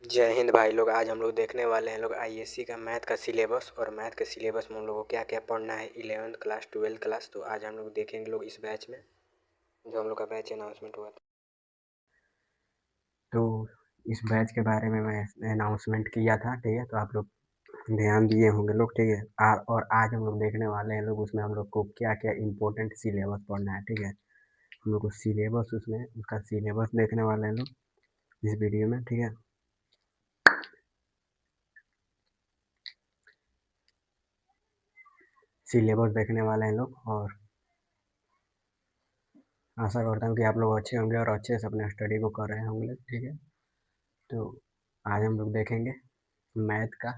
जय हिंद भाई लोग। आज हम लोग देखने वाले हैं लोग आईएससी का मैथ का सिलेबस। और मैथ के सिलेबस में हम लोग को क्या क्या पढ़ना है 11th क्लास 12th क्लास। तो आज हम लोग देखेंगे लोग इस बैच में, जो हम लोग का बैच अनाउंसमेंट हुआ था। तो इस बैच के बारे में मैं अनाउंसमेंट किया था, ठीक है। तो आप लोग ध्यान दिए होंगे लोग, ठीक है। और आज हम लोग देखने वाले हैं लोग उसमें हम लोग को क्या क्या इम्पोर्टेंट सिलेबस पढ़ना है, ठीक है। हम लोग को सिलेबस उसमें उसका सिलेबस देखने वाले हैं लोग इस वीडियो में, ठीक है। सिलेबस देखने वाले हैं लोग और आशा करता हूँ कि आप लोग अच्छे होंगे और अच्छे से अपने स्टडी को कर रहे होंगे, ठीक है। तो आज हम लोग देखेंगे मैथ का,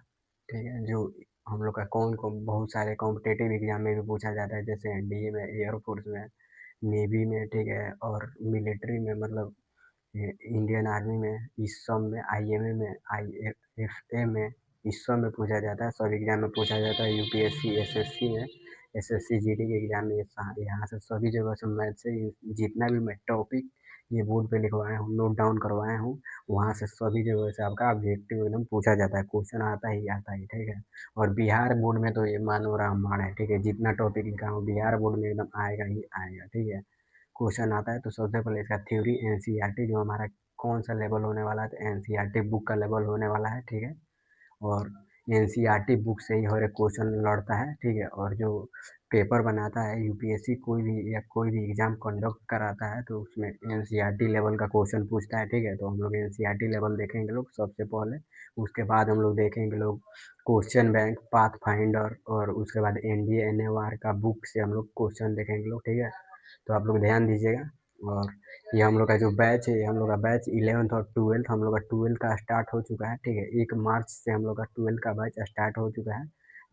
ठीक है। जो हम लोग का कौन कौन बहुत सारे कॉम्पिटेटिव एग्जाम में भी पूछा जाता है, जैसे एनडीए में, एयरफोर्स में, नेवी में, ठीक है। और मिलिट्री में, मतलब इंडियन आर्मी में, इस सब में, आईएमए में, आईएफए में, इस सब में पूछा जाता है। सब एग्जाम में पूछा जाता है। यूपीएससी, एसएससी में, एसएससी जीडी के एग्जाम में यहाँ से सभी जगह से मैथ से जितना भी मैं टॉपिक ये बोर्ड पे लिखवाया हूँ, नोट डाउन करवाया हूँ, वहाँ से सभी जगह से आपका ऑब्जेक्टिव एकदम पूछा जाता है। क्वेश्चन आता ही, ठीक है। और बिहार बोर्ड में तो ये मानो रामबाण है, ठीक है। जितना टॉपिक लिखा हूँ बिहार बोर्ड में एकदम आएगा ही आएगा, ठीक है। क्वेश्चन आता है तो सबसे पहले इसका थ्योरी एनसीईआरटी जो हमारा कौन सा लेवल होने वाला है, तो एनसीईआरटी बुक का लेवल होने वाला है, ठीक है। और एनसीईआरटी बुक से ही हर एक क्वेश्चन लड़ता है, ठीक है। और जो पेपर बनाता है यूपीएससी, कोई भी या कोई भी एग्जाम कंडक्ट कराता है तो उसमें एनसीईआरटी लेवल का क्वेश्चन पूछता है, ठीक है। तो हम लोग एनसीईआरटी लेवल देखेंगे लोग सबसे पहले। उसके बाद हम लोग देखेंगे लोग क्वेश्चन बैंक, पाथ फाइंडर, और उसके बाद एनडीए एनएओआर का बुक से हम लोग क्वेश्चन देखेंगे लोग, ठीक है। तो आप लोग ध्यान दीजिएगा। और ये हम लोग का जो बैच है, हम लोग का बैच 11th और 12th, हम लोग का 12th का स्टार्ट हो चुका है, ठीक है। 1 मार्च से हम लोग का 12th का बैच स्टार्ट हो चुका है,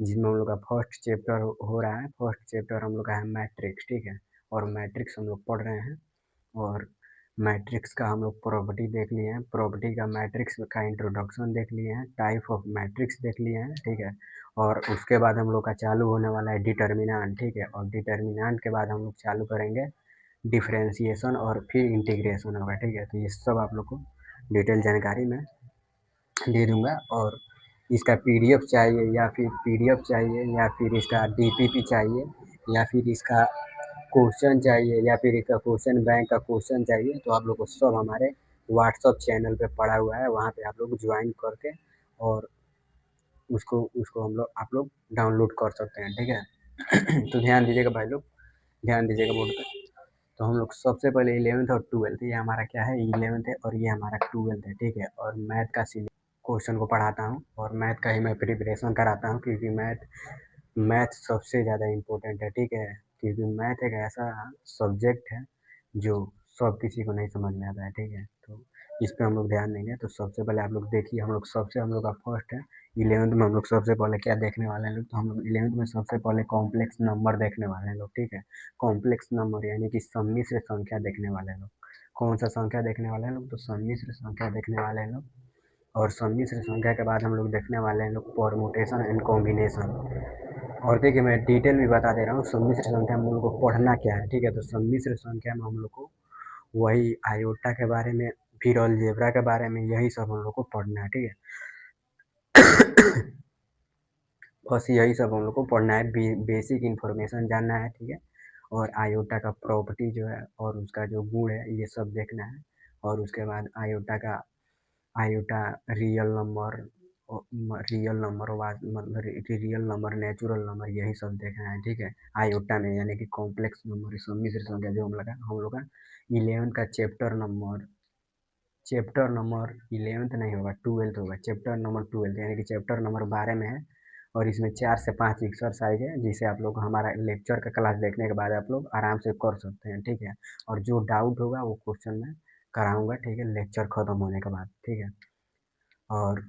जिसमें हम लोग का फर्स्ट चैप्टर हो रहा है। फर्स्ट चैप्टर हम लोग का है मैट्रिक्स, ठीक है। और मैट्रिक्स हम लोग पढ़ रहे हैं। और मैट्रिक्स का हम लोग प्रॉपर्टी देख लिए हैं, प्रॉपर्टी का मैट्रिक्स का इंट्रोडक्शन देख लिए हैं, टाइप ऑफ मैट्रिक्स देख लिए हैं, ठीक है। और उसके बाद हम लोग का चालू होने वाला है डिटर्मिनेंट, ठीक है। और डिटर्मिनेंट के बाद हम लोग चालू करेंगे डिफरेंशिएशन और फिर इंटीग्रेशन होगा, ठीक है। तो ये सब आप लोग को डिटेल जानकारी में दे दूंगा। और इसका पीडीएफ चाहिए या फिर इसका डीपीपी चाहिए या फिर इसका क्वेश्चन चाहिए या फिर इसका क्वेश्चन बैंक का क्वेश्चन चाहिए, तो आप लोग को सब हमारे व्हाट्सअप चैनल पे पड़ा हुआ है, वहाँ पे आप लोग ज्वाइन करके और उसको उसको आप लोग डाउनलोड कर सकते हैं, ठीक है। तो ध्यान दीजिएगा भाई लोग, ध्यान दीजिएगा बोर्ड पे। तो हम लोग सबसे पहले 11th और 12th, ये हमारा क्या है, 11th है और ये हमारा 12th है, ठीक है। और मैथ का क्वेश्चन को पढ़ाता हूँ और मैथ का ही मैं प्रिपरेशन कराता हूँ, क्योंकि मैथ सबसे ज़्यादा इम्पोर्टेंट है, ठीक है। क्योंकि मैथ एक ऐसा सब्जेक्ट है जो सब किसी को नहीं समझ में आता है, ठीक है। तो इस पे हम लोग ध्यान देंगे। तो सबसे पहले आप लोग देखिए, हम लोग का फर्स्ट है 11th में। हम लोग सबसे पहले क्या देखने वाले हैं लोग, तो हम लोग 11th में सबसे पहले कॉम्प्लेक्स नंबर देखने वाले हैं लोग, ठीक है। कॉम्प्लेक्स नंबर यानी कि सम्मिश्र संख्या देखने वाले हैं लोग। कौन सा संख्या देखने वाले हैं लोग, तो सम्मिश्र संख्या देखने वाले हैं लोग। और सम्मिश्र संख्या के बाद हम लोग देखने वाले हैं लोग परमुटेशन एंड कॉम्बिनेशन। और देखिए मैं डिटेल भी बता दे रहा हूँ सम्मिश्र संख्या में हम लोग को पढ़ना क्या है, ठीक है। तो सम्मिश्र संख्या में हम लोग को वही आयोटा के बारे में, फिर अलजेब्रा के बारे में, यही सब हम लोग को पढ़ना है, ठीक है। बस यही सब हम लोग को पढ़ना है, बेसिक इन्फॉर्मेशन जानना है, ठीक है। और आयोटा का प्रॉपर्टी जो है और उसका जो गुण है ये सब देखना है। और उसके बाद iota real number, real number, natural number, यही सब देखना है, ठीक है। आयोटा में यानी कि कॉम्प्लेक्स नंबर, सम्मिश्र संख्या जो हम लोग का 11th का चैप्टर नंबर 11th नहीं होगा, 12th होगा। चैप्टर नंबर 12 यानी कि चैप्टर नंबर 12 में है। और इसमें 4 से 5 एक्सरसाइज है, जिसे आप लोग हमारा लेक्चर का क्लास देखने के बाद आप लोग आराम से कर सकते हैं, ठीक है। और जो डाउट होगा वो क्वेश्चन में कराऊंगा, ठीक है, लेक्चर खत्म होने के बाद, ठीक है। और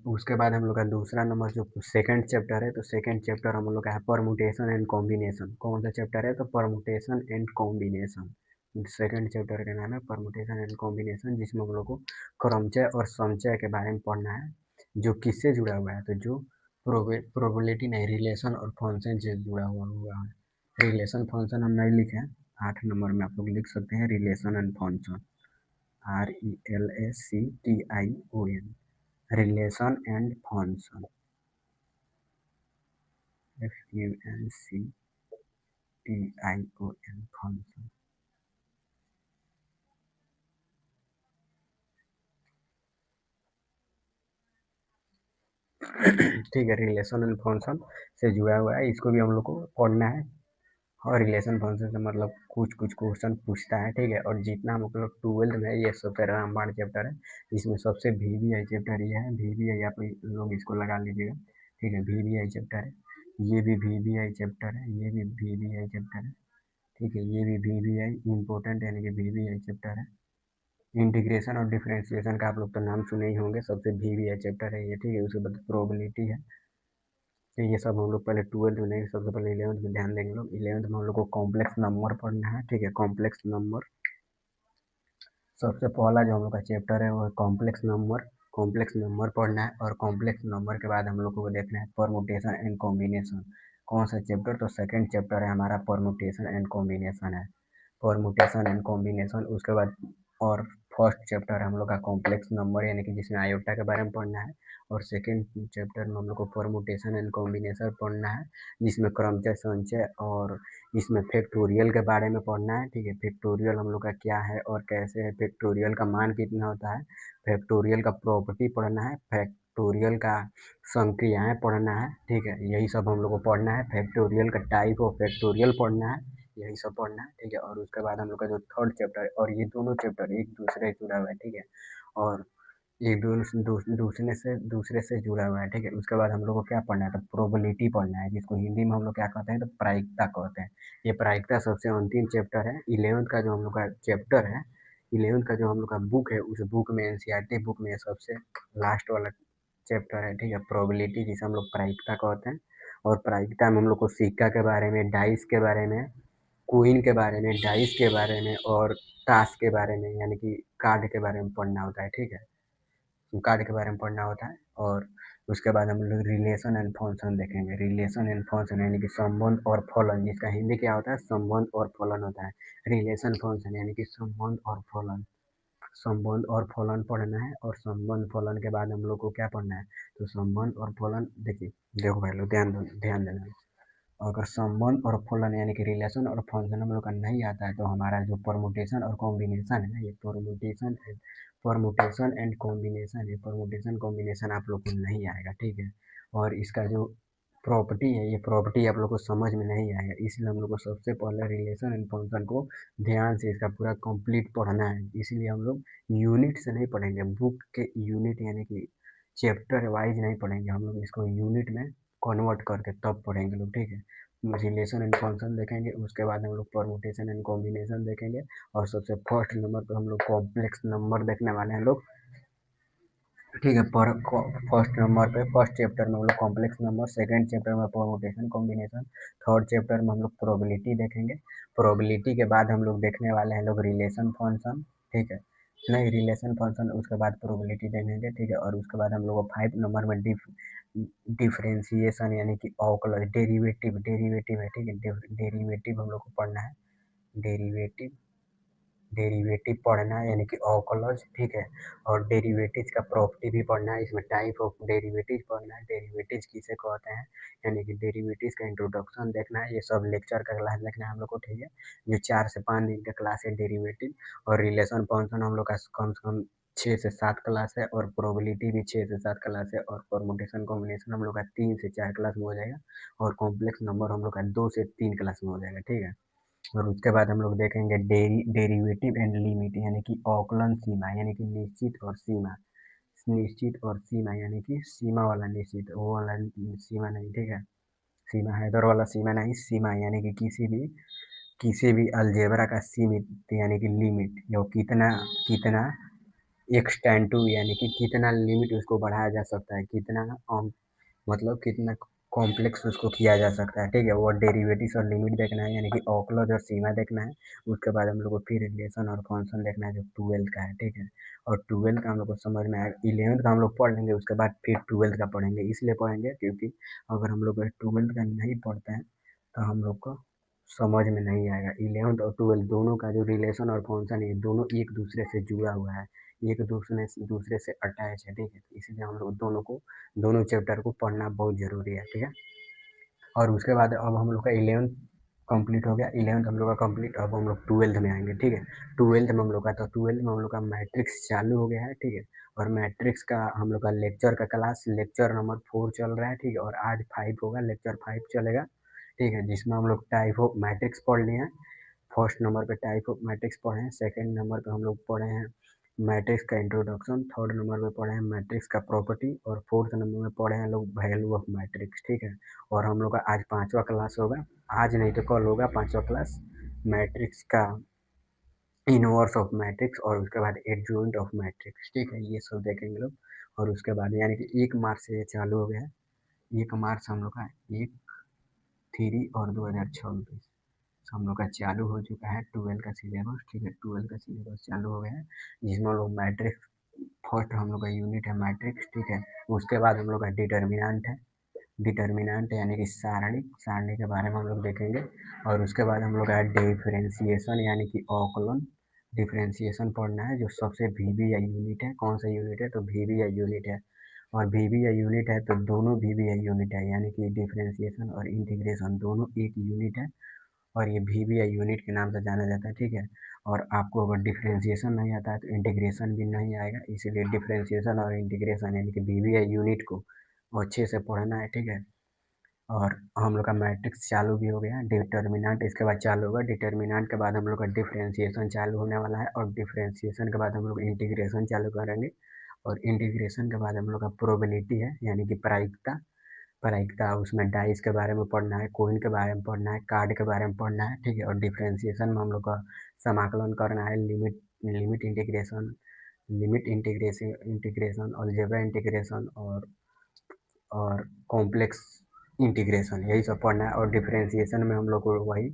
उसके बाद हम लोग का दूसरा नंबर जो सेकंड चैप्टर है, तो सेकंड चैप्टर हम लोग का है परमुटेशन एंड कॉम्बिनेशन। कौन सा चैप्टर है, तो permutation and combination. Second chapter का नाम है परमुटेशन एंड कॉम्बिनेशन, जिसमें हम लोग को क्रमचय और समचय के बारे में पढ़ना है, जो किससे जुड़ा हुआ है, तो जो प्रोबेबिलिटी नहीं, रिलेशन और फंक्शन से जुड़ा हुआ है। रिलेशन फंक्शन हम नहीं लिखे हैं, 8 नंबर में आप लोग लिख सकते हैं relation and function. RELACTION, relation and function, FUNCTION, function. ठीक है, रिलेशन एंड फंक्शन से जुड़ा हुआ है, इसको भी हम लोग को पढ़ना है। और रिलेशन फंक्शन से मतलब कुछ कुछ क्वेश्चन पूछता है, ठीक है। और जितना हम लोग 12th में ये सब रामबाण चैप्टर है, इसमें सबसे VBI चैप्टर ये है। VBI आप लोग इसको लगा लीजिएगा, ठीक है। VBI चैप्टर है, ये भी VBI चैप्टर है, ये भी VBI चैप्टर है, ठीक है। ये भी VBI इम्पोर्टेंट यानी कि VBI चैप्टर है। इंटीग्रेशन और डिफरेंशिएशन का आप लोग तो नाम सुने ही होंगे, सबसे VBI चैप्टर है ये, ठीक है। उसके बाद प्रोबेबिलिटी है, तो ये सब हम लोग पहले 12th में नहीं, सबसे पहले 11th में ध्यान देंगे लोग। 11th में हम लोग को कॉम्प्लेक्स नंबर पढ़ना है, ठीक है। कॉम्प्लेक्स नंबर सबसे पहला जो हम लोग का चैप्टर है वो है कॉम्प्लेक्स नंबर। कॉम्प्लेक्स नंबर पढ़ना है, और कॉम्प्लेक्स नंबर के बाद हम लोग को देखना है परमुटेशन एंड कॉम्बिनेशन। कौन सा चैप्टर? तो सेकंड चैप्टर है हमारा परमुटेशन एंड कॉम्बिनेशन है, परमुटेशन एंड कॉम्बिनेशन। उसके बाद और फर्स्ट चैप्टर हम लोग का कॉम्प्लेक्स नंबर यानी कि जिसमें आयोटा के बारे में पढ़ना है। और सेकंड चैप्टर में हम लोग को परमुटेशन एंड कॉम्बिनेशन पढ़ना है, जिसमें क्रमचय संचय और इसमें फैक्टोरियल के बारे में पढ़ना है, ठीक है। फैक्टोरियल हम लोग का क्या है और कैसे है, फैक्टोरियल का मान कितना होता है, फैक्टोरियल का प्रॉपर्टी पढ़ना है, फैक्टोरियल का संक्रियाएं पढ़ना है, ठीक है। यही सब हम लोग को पढ़ना है। फैक्टोरियल का टाइप ऑफ फैक्टोरियल पढ़ना है, यही सब पढ़ना है, ठीक है। और उसके बाद हम लोग का जो थर्ड चैप्टर है, और ये दोनों चैप्टर एक दूसरे से जुड़ा हुआ है, ठीक है। और एक दूसरे से जुड़ा हुआ है, ठीक है। उसके बाद हम लोग को क्या पढ़ना है, तो प्रोबेबिलिटी पढ़ना है, जिसको हिंदी में हम लोग क्या कहते हैं, तो प्रायिकता कहते हैं। ये प्रायिकता सबसे अंतिम चैप्टर है। 11th का जो हम लोग का चैप्टर है, 11th का जो हम लोग का बुक है, उस बुक में NCERT बुक में सबसे लास्ट वाला चैप्टर है, ठीक है। प्रोबेबिलिटी जिसे हम लोग प्रायिकता कहते हैं। और प्रायिकता में हम लोग को सिक्का के बारे में, डाइस के बारे में, कोइन के बारे में, डाइस के बारे में और ताश के बारे में यानी कि कार्ड के बारे में पढ़ना होता है, ठीक है। कार्ड के बारे में पढ़ना होता है। और उसके बाद हम लोग रिलेशन एंड फंक्शन देखेंगे। रिलेशन एंड फंक्शन यानी कि संबंध और फलन, जिसका हिंदी क्या होता है, संबंध और फलन होता है। रिलेशन फंक्शन यानी कि संबंध और फलन, संबंध और फलन पढ़ना है। और संबंध फलन के बाद हम लोग को क्या पढ़ना है, तो संबंध और फलन देखिए, देखो भाई लोग ध्यान देना। अगर संबंध और फलन यानी कि रिलेशन और फंक्शन हम लोग का नहीं आता है, तो हमारा जो परमुटेशन और कॉम्बिनेशन है, ये परमुटेशन एंड कॉम्बिनेशन है, परमुटेशन कॉम्बिनेशन आप लोग को नहीं आएगा, ठीक है। और इसका जो प्रॉपर्टी है, ये प्रॉपर्टी आप लोग को समझ में नहीं आएगा, इसलिए हम लोग को सबसे पहले रिलेशन एंड फंक्शन को ध्यान से इसका पूरा कंप्लीट पढ़ना है। इसीलिए हम लोग यूनिट से नहीं पढ़ेंगे, बुक के यूनिट यानी कि चैप्टर वाइज नहीं पढ़ेंगे, हम लोग इसको यूनिट में कन्वर्ट करके तब पढ़ेंगे लोग, ठीक है। रिलेशन एंड फंक्शन देखेंगे, उसके बाद हम लोग परमुटेशन एंड कॉम्बिनेशन देखेंगे। और सबसे फर्स्ट नंबर पर हम लोग कॉम्प्लेक्स नंबर देखने वाले हैं लोग, ठीक है। पर फर्स्ट नंबर पे फर्स्ट चैप्टर में हम लोग कॉम्प्लेक्स नंबर, सेकंड चैप्टर में परमुटेशन कॉम्बिनेशन, थर्ड चैप्टर में हम लोग प्रोबेबिलिटी देखेंगे। प्रोबेबिलिटी के बाद हम लोग देखने वाले हैं लोग रिलेशन फंक्शन, ठीक है। नहीं, रिलेशन फंक्शन उसके बाद प्रोबेबिलिटी देखेंगे, ठीक है। और उसके बाद हम लोग को 5 नंबर में डिफरेंशिएशन यानी कि अवकलन, डेरिवेटिव है, ठीक है। डेरिवेटिव हम लोग को पढ़ना है, डेरिवेटिव डेरिवेटिव पढ़ना है यानी कि अवकलज, ठीक है। और डेरिवेटिव का प्रॉपर्टी भी पढ़ना है, इसमें टाइप ऑफ डेरिवेटिव पढ़ना है, डेरिवेटिव किसे कहते हैं, यानी कि डेरिवेटिव का इंट्रोडक्शन देखना है। ये सब लेक्चर का क्लास देखना है हम लोग को, ठीक है। जो 4 से 5 दिन का क्लास है डेरिवेटिव। और रिलेशन फंक्शन हम लोग का कम से कम 6 से 7 क्लास है, और प्रोबेबिलिटी भी 6 से 7 क्लास है, और परमुटेशन कॉम्बिनेशन हम लोग का 3 से 4 क्लास में हो जाएगा। और कॉम्प्लेक्स नंबर हम लोग का 2 से 3 क्लास में हो जाएगा, ठीक है। और उसके बाद हम लोग देखेंगे डेरिवेटिव एंड लिमिट यानी कि अवकलन सीमा, यानी कि निश्चित और सीमा, निश्चित और सीमा यानी कि सीमा वाला निश्चित, वो वाला सीमा नहीं, ठीक है। सीमा हैदर वाला सीमा नहीं, सीमा यानी कि किसी भी अलजेब्रा का सीमित यानी कि लिमिट, जो कितना कितना एक्सटेंड टू यानी कि कितना लिमिट उसको बढ़ाया जा सकता है, कितना मतलब कितना कॉम्प्लेक्स उसको किया जा सकता है, ठीक है। वो डेरिवेटिव्स और लिमिट देखना है यानी कि अवकलज और सीमा देखना है। उसके बाद हम लोग को फिर रिलेशन और फंक्शन देखना है जो 12th का है, ठीक है। और 12th का हम लोग को समझ में आएगा, 11th का हम लोग पढ़ लेंगे, उसके बाद फिर 12th का पढ़ेंगे। इसलिए पढ़ेंगे क्योंकि अगर हम लोग 12th का नहीं पढ़ते हैं तो हम लोग को समझ में नहीं आएगा। 11th और 12 दोनों का जो रिलेशन और फंक्शन है दोनों एक दूसरे से जुड़ा हुआ है, एक दूसरे से अटैच है, ठीक है। इसीलिए हम लोग दोनों चैप्टर को पढ़ना बहुत ज़रूरी है, ठीक है। और उसके बाद अब हम लोग का 11th कंप्लीट हो गया, 11th हम लोग का कंप्लीट। अब हम लोग 12th में आएंगे, ठीक है। 12th में हम लोग का मैट्रिक्स चालू हो गया है, ठीक है। और मैट्रिक्स का हम लोग का लेक्चर नंबर 4 चल रहा है, ठीक है। और आज 5 होगा, लेक्चर 5 चलेगा, ठीक है। जिसमें हम लोग टाइप ऑफ मैट्रिक्स पढ़ लिए हैं। फर्स्ट नंबर पे टाइप ऑफ मैट्रिक्स पढ़े हैं, सेकंड नंबर पे हम लोग पढ़े हैं मैट्रिक्स का इंट्रोडक्शन, थर्ड नंबर पे पढ़े हैं मैट्रिक्स का प्रॉपर्टी, और फोर्थ नंबर में पढ़े हैं लोग वैल्यू ऑफ मैट्रिक्स, ठीक है। और हम लोग का आज 5वां क्लास होगा, आज नहीं तो कल होगा 5वां क्लास, मैट्रिक्स का इनवर्स ऑफ मैट्रिक्स और उसके बाद एडजॉइंट ऑफ मैट्रिक्स, ठीक है। ये सब देखेंगे लोग। और उसके बाद यानी कि 1 मार्च से ये चालू हो गया है, 1 मार्च हम लोग का 1, 3 और 2026 हम लोग का चालू हो चुका है 12 का सिलेबस, ठीक है। 12 का सिलेबस चालू हो गया है, जिसमें हम लोग मैट्रिक्स फर्स्ट हम लोग का यूनिट है मैट्रिक्स, ठीक है। उसके बाद हम लोग का डिटर्मिनेंट यानी कि सारणी के बारे में हम लोग देखेंगे। और उसके बाद हम लोग का डिफरेंशिएशन यानी कि अवकलन, डिफरेंशिएशन पढ़ना है, जो सबसे VBI यूनिट है। कौन सा यूनिट है? तो VBI यूनिट है। और VBI यूनिट है तो दोनों VBI यूनिट है, यानी कि डिफरेंशिएशन और इंटीग्रेशन दोनों एक यूनिट है, और ये VBI यूनिट के नाम से जाना जाता है, ठीक है। और आपको अगर डिफरेंशिएशन नहीं आता है तो इंटीग्रेशन भी नहीं आएगा, इसीलिए डिफरेंशिएशन और इंटीग्रेशन यानी कि VBI यूनिट को अच्छे से पढ़ना है, ठीक है। और हम लोग का मैट्रिक्स चालू भी हो गया, डिटर्मिनेंट इसके बाद चालू होगा, डिटर्मिनेंट के बाद हम लोग का डिफरेंशिएशन चालू होने वाला है, और डिफरेंशिएशन के बाद हम लोग इंटीग्रेशन चालू करेंगे। और इंटीग्रेशन के बाद हम लोग का प्रोबेबिलिटी है, यानी कि प्रायिकता। उसमें डाइस के बारे में पढ़ना है, कॉइन के बारे में पढ़ना है, कार्ड के बारे में पढ़ना है, ठीक है। और डिफरेंशिएशन में हम लोग का समाकलन करना है, limit integration, integration, algebra integration, और कॉम्प्लेक्स इंटीग्रेशन, यही सब पढ़ना है। और डिफरेंशिएशन में हम लोग को वही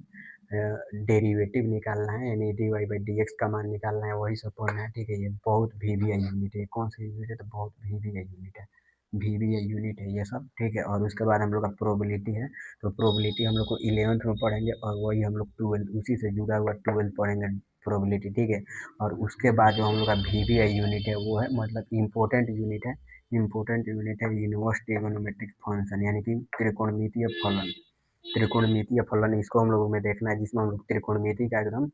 डेरिवेटिव निकालना है, यानी dy/dx का मान निकालना है, वही सब पढ़ना है, ठीक है। ये बहुत VBI यूनिट है। कौन सा यूनिट है? तो बहुत VBI यूनिट है, VBI यूनिट है ये सब, ठीक है। और उसके बाद हम लोग का प्रोबेबिलिटी है, तो प्रोबेबिलिटी हम लोग को 11th में पढ़ेंगे, और वही हम लोग 12 उसी से जुड़ा हुआ 12 पढ़ेंगे प्रोबेबिलिटी, ठीक है। और उसके बाद जो हम लोग का VBI यूनिट है वो है मतलब इम्पोर्टेंट यूनिट है, इनवर्स ट्रिगोनोमेट्रिक फंक्शन, यानी कि त्रिकोणमितीय फलन इसको हम लोगों में देखना है, जिसमें हम लोग त्रिकोणमिति का एकदम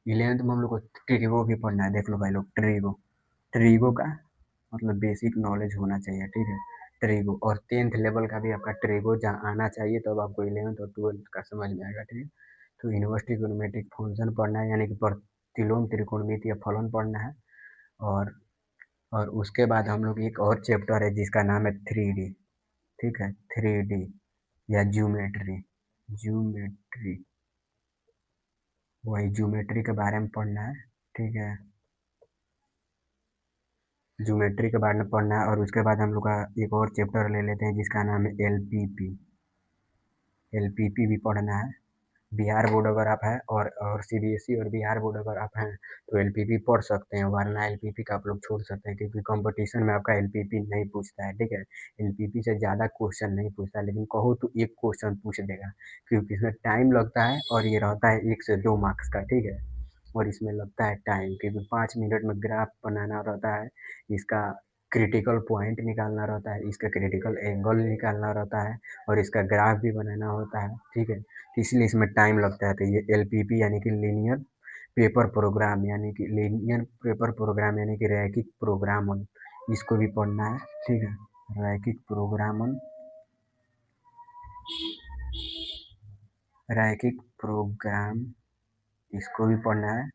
11th में हम लोग को ट्रिगो भी पढ़ना है। देख लो भाई लोग, ट्रिगो का मतलब बेसिक नॉलेज होना चाहिए, ठीक है। ट्रिगो और 10th लेवल का भी आपका ट्रिगो जहाँ आना चाहिए, तब आपको 11th और 12th का समझ में आएगा, ठीक है। तो इनवर्स ट्रिगोनोमेट्रिक फंक्शन पढ़ना है, यानी कि प्रतिलोम त्रिकोणमितीय फलन पढ़ना है। और उसके बाद हम लोग एक और चैप्टर है जिसका नाम है 3D, ठीक है। 3D या ज्योमेट्री, वही ज्योमेट्री के बारे में पढ़ना है, ठीक है। ज्योमेट्री के बारे में पढ़ना है। और उसके बाद हम लोग का एक और चैप्टर ले लेते हैं जिसका नाम है LPP भी पढ़ना है। बिहार बोर्ड अगर आप हैं और CBSE और बिहार बोर्ड अगर आप हैं तो LPP पढ़ सकते हैं, वरना LPP का आप लोग छोड़ सकते हैं, क्योंकि कंपटीशन में आपका LPP नहीं पूछता है, ठीक है। LPP से ज़्यादा क्वेश्चन नहीं पूछता, लेकिन कहो तो एक क्वेश्चन पूछ देगा, क्योंकि इसमें टाइम लगता है, और ये रहता है 1 से 2 मार्क्स का, ठीक है। और इसमें लगता है टाइम, क्योंकि 5 मिनट में ग्राफ बनाना रहता है, इसका क्रिटिकल पॉइंट निकालना रहता है, इसका क्रिटिकल एंगल निकालना रहता है, और इसका ग्राफ भी बनाना होता है, ठीक है। तो इसलिए इसमें टाइम लगता है। तो ये LPP यानी कि रैखिक प्रोग्रामन, इसको भी पढ़ना है, ठीक है। रैखिक प्रोग्राम इसको भी पढ़ना है,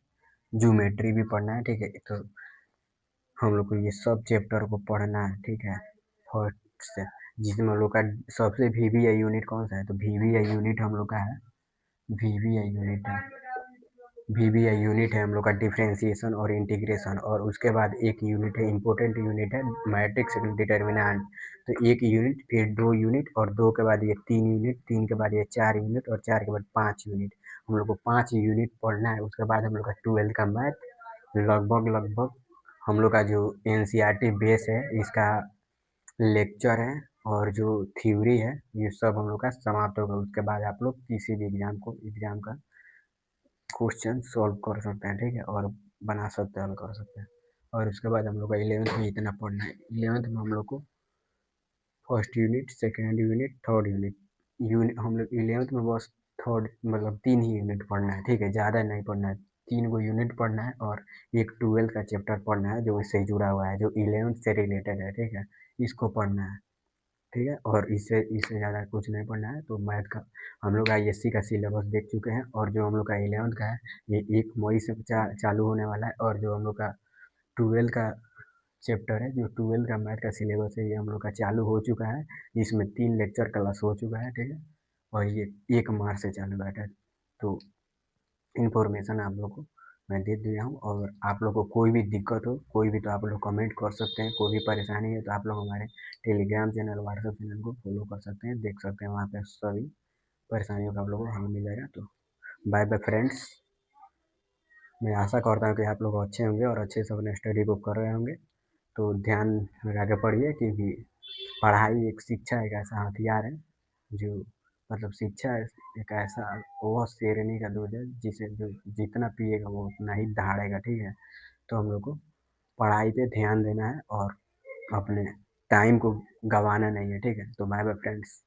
ज्योमेट्री भी पढ़ना है, ठीक है। तो हम लोग को ये सब चैप्टर को पढ़ना है, ठीक है, फर्स्ट से। जिसमें हम लोग का सबसे VBI यूनिट कौन सा है? तो VBI यूनिट हम लोग का है, VBI यूनिट है VBI यूनिट है हम लोग का डिफरेंशिएशन और इंटीग्रेशन। और उसके बाद एक यूनिट है, इम्पोर्टेंट यूनिट है, मैट्रिक्स डिटर्मिनेंट। तो एक यूनिट, फिर 2 यूनिट, और 2 के बाद ये 3 यूनिट, 3 के बाद ये 4 यूनिट, और 4 के बाद 5 यूनिट। हम लोग को 5 यूनिट पढ़ना है। उसके बाद हम लोग का 12 का मैथ, लगभग हम लोग का जो NCERT बेस है, इसका लेक्चर है, और जो थ्योरी है ये सब हम लोग का समाप्त होगा। उसके बाद आप लोग किसी भी एग्ज़ाम का क्वेश्चन सॉल्व कर सकते हैं, ठीक है, और बना सकते हैं, हल कर सकते हैं। और उसके बाद हम लोग का 11th में इतना पढ़ना है। 11th में हम लोग को first unit, second unit, third unit हम लोग 11th में बस थर्ड मतलब 3 ही यूनिट पढ़ना है, ठीक है, ज़्यादा नहीं पढ़ना है। 3 गो यूनिट पढ़ना है और एक 12th का चैप्टर पढ़ना है जो इससे जुड़ा हुआ है, जो 11th से रिलेटेड है, ठीक है, इसको पढ़ना है, ठीक है। और इससे इससे ज़्यादा कुछ नहीं पढ़ना है। तो मैथ का हम लोग आईएससी का सिलेबस देख चुके हैं, और जो हम लोग का 11th का है ये 1 मई से चालू होने वाला है। और जो हम लोग का 12th का चैप्टर है, जो 12th का मैथ का सिलेबस है, ये हम लोग का चालू हो चुका है। इसमें 3 लेक्चर क्लास हो चुका है, ठीक है, और ये 1 मार्च से चालू है। तो इन्फॉर्मेशन आप लोग को मैं दे दिया हूँ। और आप लोग को कोई भी दिक्कत हो, कोई भी, तो आप लोग कमेंट कर सकते हैं। कोई भी परेशानी है तो आप लोग हमारे टेलीग्राम चैनल, व्हाट्सएप चैनल को फॉलो कर सकते हैं, देख सकते हैं, वहाँ पे सभी परेशानियों का आप लोगों को हल मिल जाएगा। तो बाय बाय फ्रेंड्स, मैं आशा करता हूँ कि आप लोग अच्छे होंगे और अच्छे से अपने स्टडी को कर रहे होंगे। तो ध्यान लगा के पढ़िए, क्योंकि पढ़ाई एक शिक्षा एक ऐसा हथियार है जो मतलब शिक्षा एक ऐसा वो शेरनी का दूध है जिसे जो जितना पिएगा वो उतना ही दहाड़ेगा, ठीक है। तो हम लोग को पढ़ाई पे ध्यान देना है और अपने टाइम को गंवाना नहीं है, ठीक है। तो बाय बाय फ्रेंड्स।